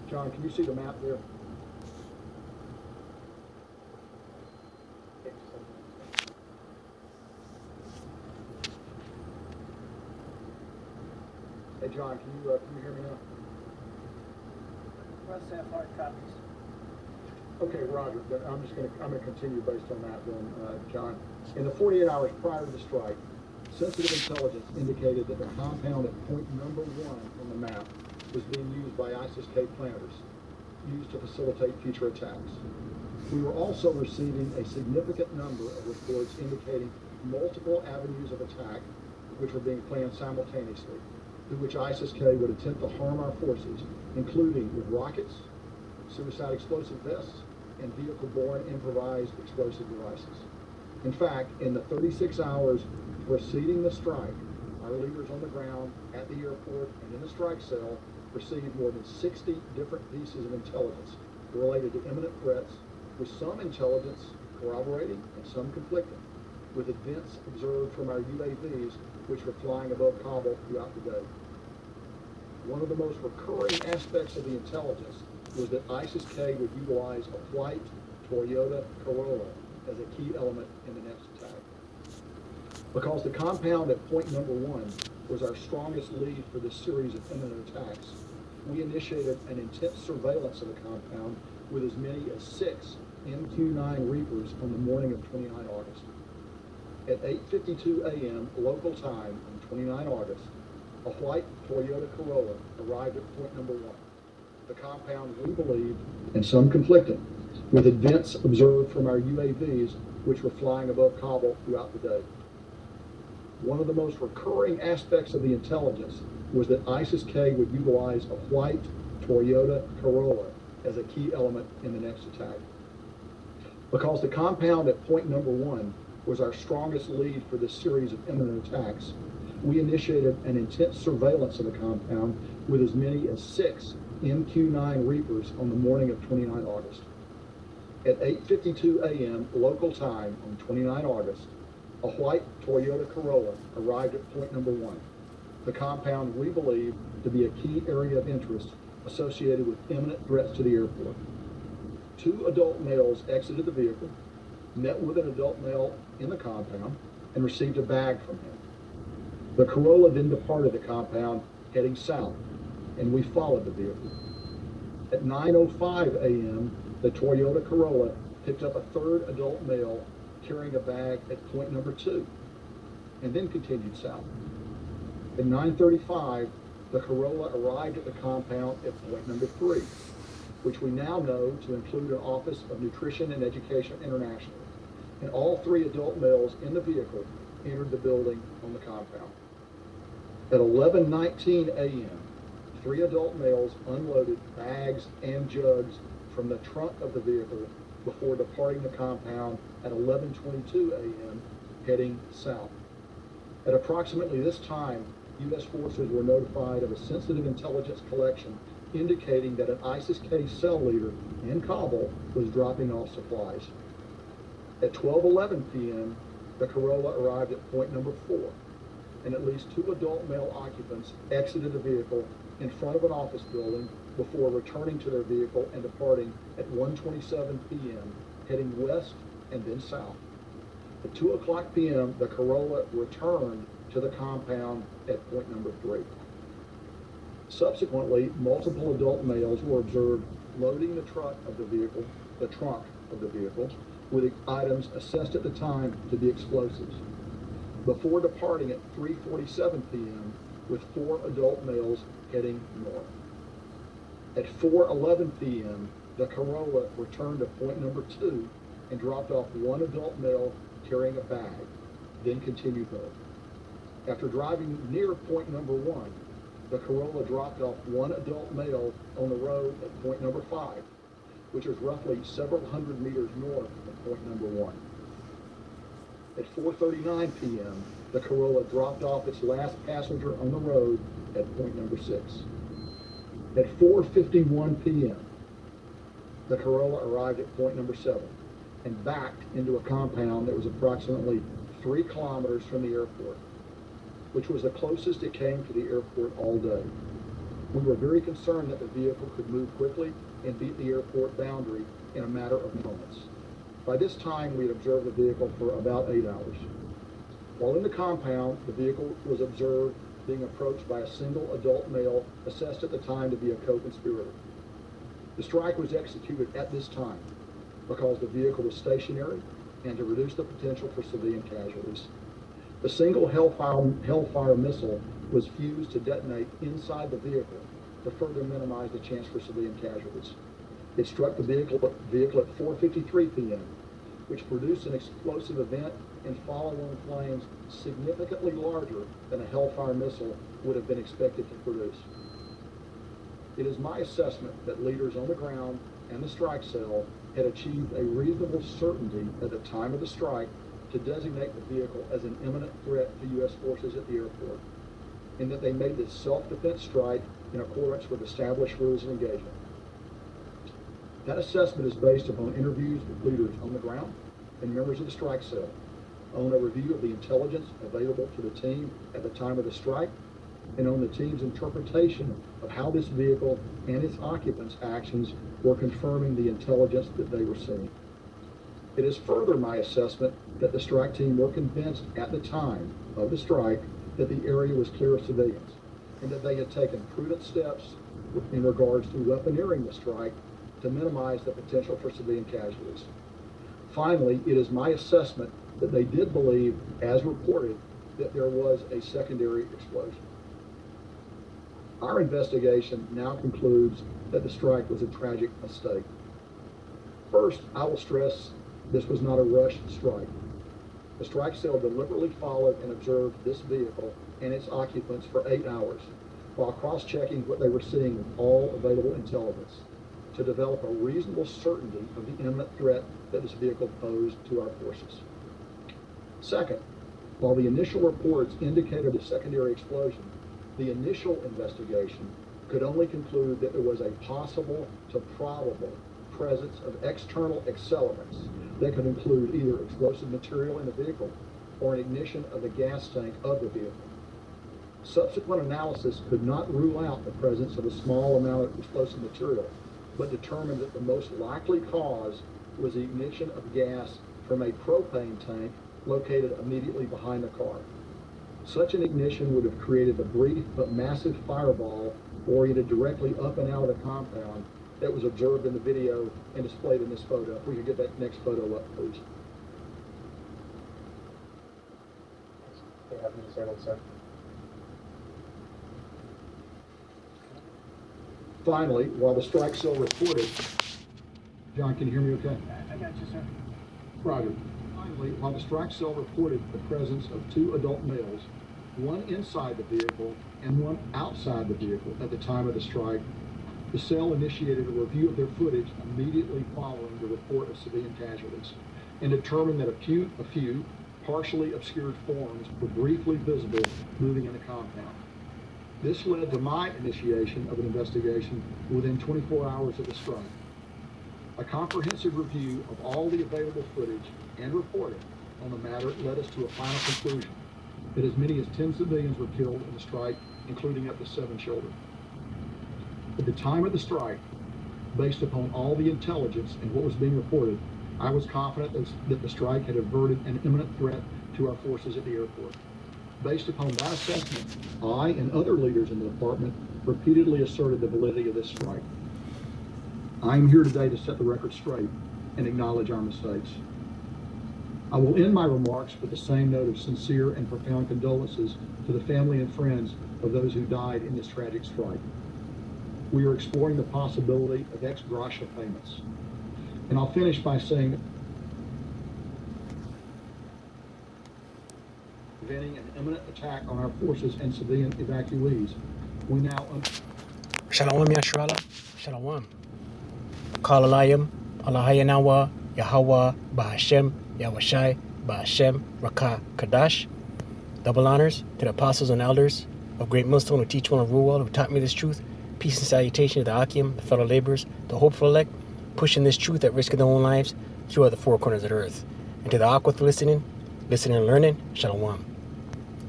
John, can you see the map there? Hey, John, can you hear me now? Must have hard copies. Okay, Roger. I'm gonna continue based on that then, John. In the 48 hours prior to the strike, sensitive intelligence indicated that the compound at point number 1 on the map was being used by ISIS-K planners, used to facilitate future attacks. We were also receiving a significant number of reports indicating multiple avenues of attack which were being planned simultaneously, through which ISIS-K would attempt to harm our forces, including with rockets, suicide explosive vests, and vehicle-borne improvised explosive devices. In fact, in the 36 hours preceding the strike, our leaders on the ground, at the airport, and in the strike cell received more than 60 different pieces of intelligence related to imminent threats, with some intelligence corroborating and some conflicting, with events observed from our UAVs which were flying above Kabul throughout the day. One of the most recurring aspects of the intelligence was that ISIS-K would utilize a white Toyota Corolla as a key element in the next attack. Because the compound at point number 1 was our strongest lead for this series of imminent attacks, we initiated an intense surveillance of the compound with as many as 6 MQ-9 Reapers on the morning of 29 August. At 8:52 a.m. local time on 29 August, a white Toyota Corolla arrived at point number 1. The compound, we believed, and some conflicting, with events observed from our UAVs which were flying above Kabul throughout the day. One of the most recurring aspects of the intelligence was that ISIS-K would utilize a white Toyota Corolla as a key element in the next attack. Because the compound at point number 1 was our strongest lead for this series of imminent attacks, we initiated an intense surveillance of the compound with as many as 6 MQ-9 Reapers on the morning of 29 August. At 8:52 a.m. local time on 29 August, a white Toyota Corolla arrived at point number 1. The compound we believed to be a key area of interest associated with imminent threats to the airport. 2 adult males exited the vehicle, met with an adult male in the compound, and received a bag from him. The Corolla then departed the compound, heading south, and we followed the vehicle. At 9:05 a.m., the Toyota Corolla picked up a 3rd adult male carrying a bag at point number 2, and then continued south. At 9:35, the Corolla arrived at the compound at point number 3, which we now know to include an Office of Nutrition and Education International, and all 3 adult males in the vehicle entered the building on the compound. At 11:19 a.m., 3 adult males unloaded bags and jugs from the trunk of the vehicle before departing the compound at 11:22 a.m., heading south. At approximately this time, U.S. forces were notified of a sensitive intelligence collection indicating that an ISIS-K cell leader in Kabul was dropping off supplies. At 12:11 p.m., the Corolla arrived at point number 4, and at least 2 adult male occupants exited the vehicle in front of an office building before returning to their vehicle and departing at 1:27 p.m., heading west and then south. At 2 o'clock p.m., the Corolla returned to the compound at point number 3. Subsequently, multiple adult males were observed loading the trunk of the vehicle, with items assessed at the time to be explosives, before departing at 3:47 p.m. with 4 adult males heading north. At 4:11 p.m., the Corolla returned to point number 2 and dropped off 1 adult male carrying a bag, then continued north. After driving near point number 1, the Corolla dropped off 1 adult male on the road at point number 5, which was roughly several hundred meters north of point number 1. At 4:39 p.m., the Corolla dropped off its last passenger on the road at point number 6. At 4:51 p.m., the Corolla arrived at point number 7 and backed into a compound that was approximately 3 kilometers from the airport, which was the closest it came to the airport all day. We were very concerned that the vehicle could move quickly and beat the airport boundary in a matter of moments. By this time, we had observed the vehicle for about 8 hours. While in the compound, the vehicle was observed being approached by a single adult male assessed at the time to be a co-conspirator. The strike was executed at this time because the vehicle was stationary and to reduce the potential for civilian casualties. The single Hellfire missile was fused to detonate inside the vehicle to further minimize the chance for civilian casualties. It struck the vehicle at 4:53 p.m., which produced an explosive event and follow-on flames significantly larger than a Hellfire missile would have been expected to produce. It is my assessment that leaders on the ground and the strike cell had achieved a reasonable certainty at the time of the strike to designate the vehicle as an imminent threat to U.S. forces at the airport, and that they made this self-defense strike in accordance with established rules of engagement. That assessment is based upon interviews with leaders on the ground and members of the strike cell, on a review of the intelligence available to the team at the time of the strike, and on the team's interpretation of how this vehicle and its occupants' actions were confirming the intelligence that they were seeing. It is further my assessment that the strike team were convinced at the time of the strike that the area was clear of civilians, and that they had taken prudent steps in regards to weaponeering the strike to minimize the potential for civilian casualties. Finally, it is my assessment that they did believe, as reported, that there was a secondary explosion. Our investigation now concludes that the strike was a tragic mistake. First, I will stress this was not a rushed strike. The strike cell deliberately followed and observed this vehicle and its occupants for 8 hours, while cross-checking what they were seeing with all available intelligence, to develop a reasonable certainty of the imminent threat that this vehicle posed to our forces. Second, while the initial reports indicated a secondary explosion, the initial investigation could only conclude that there was a possible to probable presence of external accelerants that could include either explosive material in the vehicle or an ignition of the gas tank of the vehicle. Subsequent analysis could not rule out the presence of a small amount of explosive material, but determined that the most likely cause was the ignition of gas from a propane tank located immediately behind the car. Such an ignition would have created a brief but massive fireball oriented directly up and out of the compound that was observed in the video and displayed in this photo. If we could get that next photo up, please. Finally, while the strike cell reported, John, can you hear me okay? I got you, sir. Roger. Finally, while the strike cell reported the presence of 2 adult males, one inside the vehicle and one outside the vehicle at the time of the strike, the cell initiated a review of their footage immediately following the report of civilian casualties and determined that a few partially obscured forms were briefly visible moving in the compound. This led to my initiation of an investigation within 24 hours of the strike. A comprehensive review of all the available footage and reporting on the matter led us to a final conclusion that as many as 10 civilians were killed in the strike, including up to 7 children. At the time of the strike, based upon all the intelligence and what was being reported, I was confident that the strike had averted an imminent threat to our forces at the airport. Based upon that assessment, I and other leaders in the department repeatedly asserted the validity of this strike. I am here today to set the record straight and acknowledge our mistakes. I will end my remarks with the same note of sincere and profound condolences to the family and friends of those who died in this tragic strike. We are exploring the possibility of ex gratia payments. And I'll finish by saying, preventing an imminent attack on our forces and civilian evacuees, we now... Shalom Yashrala, Shalom. Kalalayim, Allahayanawa, Yahawah, Bahasham, Yahawashi, Bahasham, Rawchaa, Qadash. Double honors to the apostles and elders of Great Millstone who teach one of rule well, who taught me this truth. Peace and salutation to the Akim, the fellow laborers, the hopeful elect, pushing this truth at risk of their own lives throughout the 4 corners of the earth. And to the Aquath listening and learning, Shalom.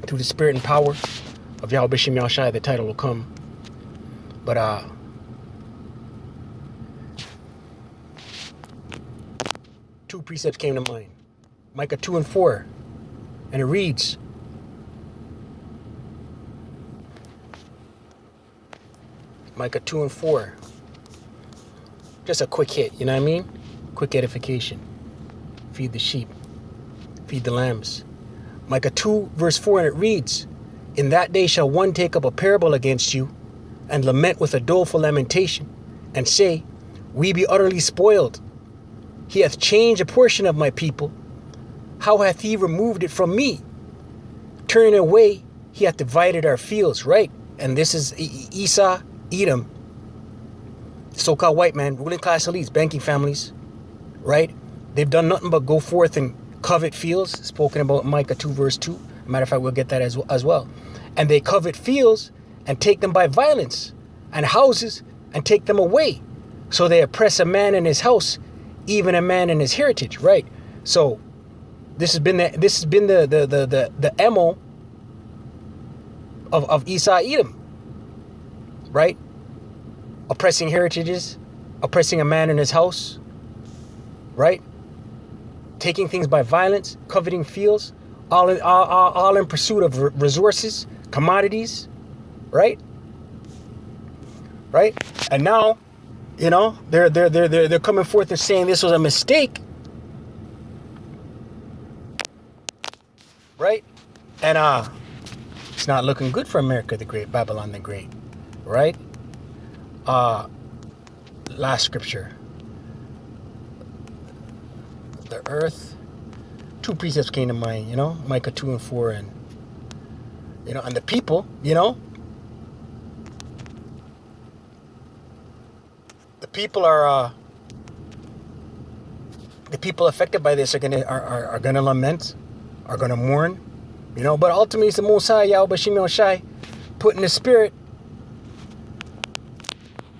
Through the spirit and power of Yahawashi, the title will come. But two precepts came to mind. Micah 2 and 4. And it reads, Micah 2 and 4. Just a quick hit, you know what I mean? Quick edification. Feed the sheep. Feed the lambs. Micah 2 verse 4, and it reads, in that day shall one take up a parable against you, and lament with a doleful lamentation, and say, we be utterly spoiled. He hath changed a portion of my people. How hath he removed it from me? Turning away, he hath divided our fields, right? And this is Esau, Edom, so-called white man, ruling class elites, banking families, right? They've done nothing but go forth and covet fields, spoken about in Micah 2 verse 2. Matter of fact, we'll get that as well. And they covet fields and take them by violence, and houses and take them away. So they oppress a man in his house, even a man in his heritage, right? So this has been the MO of Esau, Edom, right? Oppressing heritages, oppressing a man in his house, right? Taking things by violence, coveting fields, all in pursuit of resources, commodities, right? Right? And now, you know, they're coming forth and saying this was a mistake, right? And it's not looking good for America the Great, Babylon the Great, right? Last scripture. The earth, two precepts came to mind, you know, Micah 2 and 4, and you know, and the people, you know, the people are the people affected by this are gonna lament, are gonna mourn, you know, but ultimately it's the Most High, Yahawashi, putting the spirit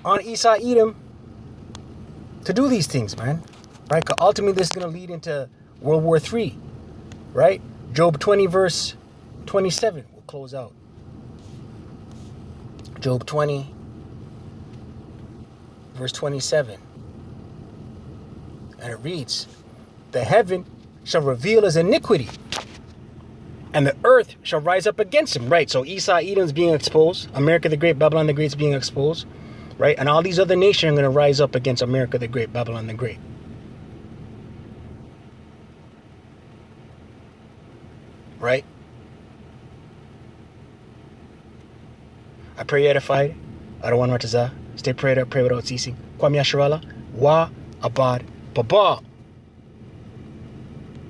on Esau, Edom to do these things, man, right? 'Cause ultimately this is gonna lead into World War III, right? Job 20 verse 27. We'll close out. Job 20 verse 27. And it reads, the heaven shall reveal his iniquity, and the earth shall rise up against him. Right, so Esau, Edom's being exposed. America the Great, Babylon the Great is being exposed. Right, and all these other nations are going to rise up against America the Great, Babylon the Great. Right? I pray you edified. I don't want Rawchaa. Stay prayed up, pray without ceasing. Kwame Yasharala. Wa Abad Baba.